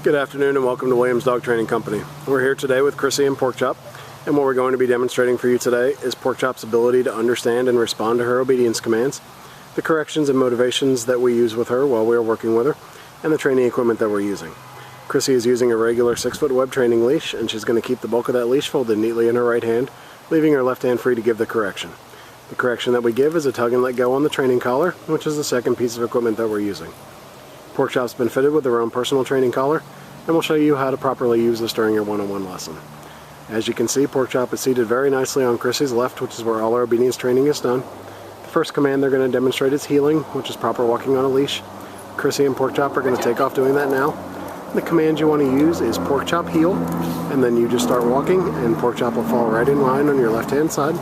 Good afternoon and welcome to Williams Dog Training Company. We're here today with Chrissy and Pork Chop, and what we're going to be demonstrating for you today is Pork Chop's ability to understand and respond to her obedience commands, the corrections and motivations that we use with her while we are working with her, and the training equipment that we're using. Chrissy is using a regular 6-foot web training leash, and she's going to keep the bulk of that leash folded neatly in her right hand, leaving her left hand free to give the correction. The correction that we give is a tug and let go on the training collar, which is the second piece of equipment that we're using. Pork Chop's been fitted with their own personal training collar, and we'll show you how to properly use this during your one-on-one lesson. As you can see, Pork Chop is seated very nicely on Chrissy's left, which is where all our obedience training is done. The first command they're going to demonstrate is heeling, which is proper walking on a leash. Chrissy and Pork Chop are going to take off doing that now. The command you want to use is Pork Chop heel, and then you just start walking, and Pork Chop will fall right in line on your left-hand side.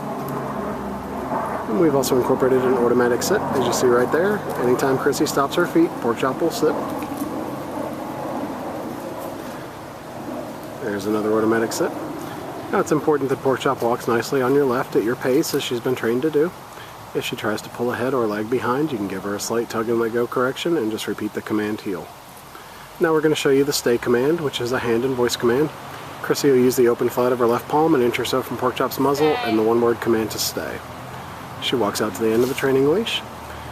And we've also incorporated an automatic sit, as you see right there. Anytime Chrissy stops her feet, Pork Chop will sit. There's another automatic sit. Now it's important that Pork Chop walks nicely on your left at your pace, as she's been trained to do. If she tries to pull ahead or lag behind, you can give her a slight tug and let go correction and just repeat the command heel. Now we're going to show you the stay command, which is a hand and voice command. Chrissy will use the open flat of her left palm an inch or so from Pork Chop's muzzle and the one-word command to stay. She walks out to the end of the training leash.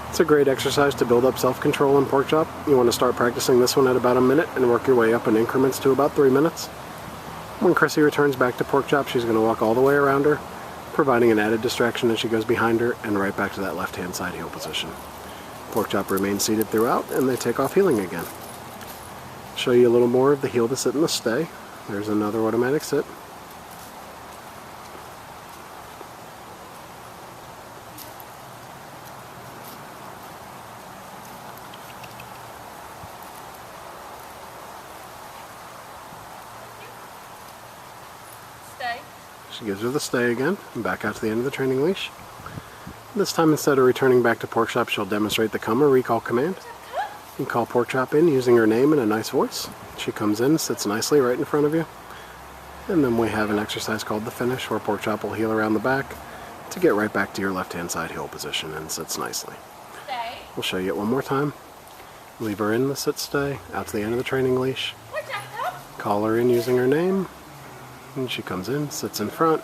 It's a great exercise to build up self-control in Pork Chop. You want to start practicing this one at about a minute and work your way up in increments to about 3 minutes. When Chrissy returns back to Pork Chop, she's going to walk all the way around her, providing an added distraction as she goes behind her and right back to that left-hand side heel position. Pork Chop remains seated throughout, and they take off heeling again. Show you a little more of the heel to sit and the stay. There's another automatic sit. She gives her the stay again, and back out to the end of the training leash. This time, instead of returning back to Pork Chop, she'll demonstrate the come or recall command. You can call Pork Chop in using her name in a nice voice. She comes in, sits nicely right in front of you. And then we have an exercise called the finish, where Pork Chop will heel around the back to get right back to your left-hand side heel position and sits nicely. Stay. We'll show you it one more time. Leave her in the sit stay, out to the end of the training leash. Call her in using her name. And she comes in, sits in front,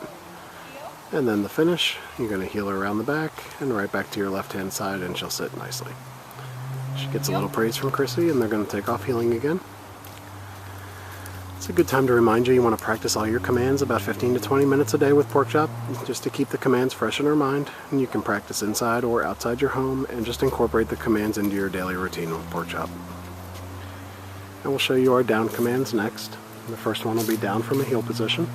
and then the finish, you're going to heel her around the back and right back to your left-hand side, and she'll sit nicely. She gets a little praise from Chrissy, and they're going to take off heeling again. It's a good time to remind you want to practice all your commands about 15 to 20 minutes a day with Pork Chop, just to keep the commands fresh in her mind. And you can practice inside or outside your home and just incorporate the commands into your daily routine with Pork Chop. And we'll show you our down commands next. The first one will be down from a heel position.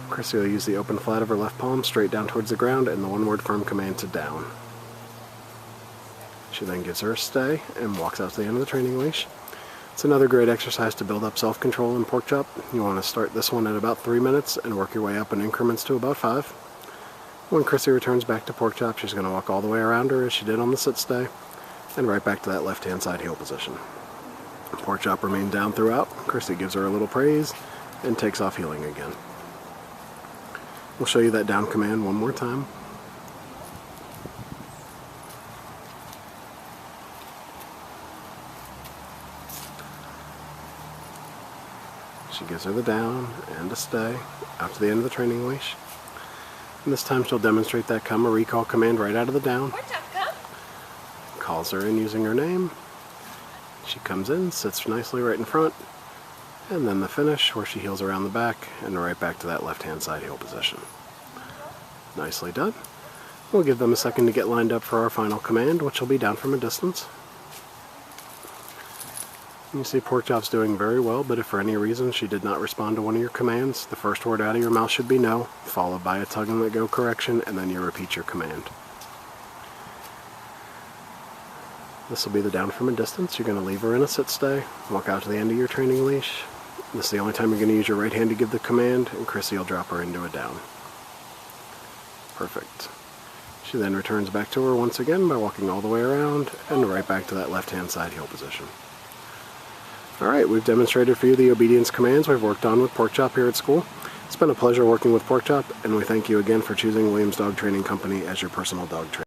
Chrissy will use the open flat of her left palm straight down towards the ground and the one-word firm command to down. She then gives her a stay and walks out to the end of the training leash. It's another great exercise to build up self-control in Pork Chop. You want to start this one at about 3 minutes and work your way up in increments to about 5. When Chrissy returns back to Pork Chop, she's going to walk all the way around her as she did on the sit stay and right back to that left-hand side heel position. Pork Chop remains down throughout. Chrissy gives her a little praise and takes off heeling again. We'll show you that down command one more time. She gives her the down and a stay out to the end of the training leash. And this time she'll demonstrate that come or recall command right out of the down. Calls her in using her name. She comes in, sits nicely right in front, and then the finish, where she heels around the back and right back to that left-hand side heel position. Nicely done. We'll give them a second to get lined up for our final command, which will be down from a distance. You see Pork Chop's doing very well, but if for any reason she did not respond to one of your commands, the first word out of your mouth should be no, followed by a tug and let go correction, and then you repeat your command. This will be the down from a distance. You're going to leave her in a sit stay, walk out to the end of your training leash. This is the only time you're going to use your right hand to give the command, and Chrissy will drop her into a down. Perfect. She then returns back to her once again by walking all the way around and right back to that left-hand side heel position. Alright, we've demonstrated for you the obedience commands we've worked on with Pork Chop here at school. It's been a pleasure working with Pork Chop, and we thank you again for choosing Williams Dog Training Company as your personal dog trainer.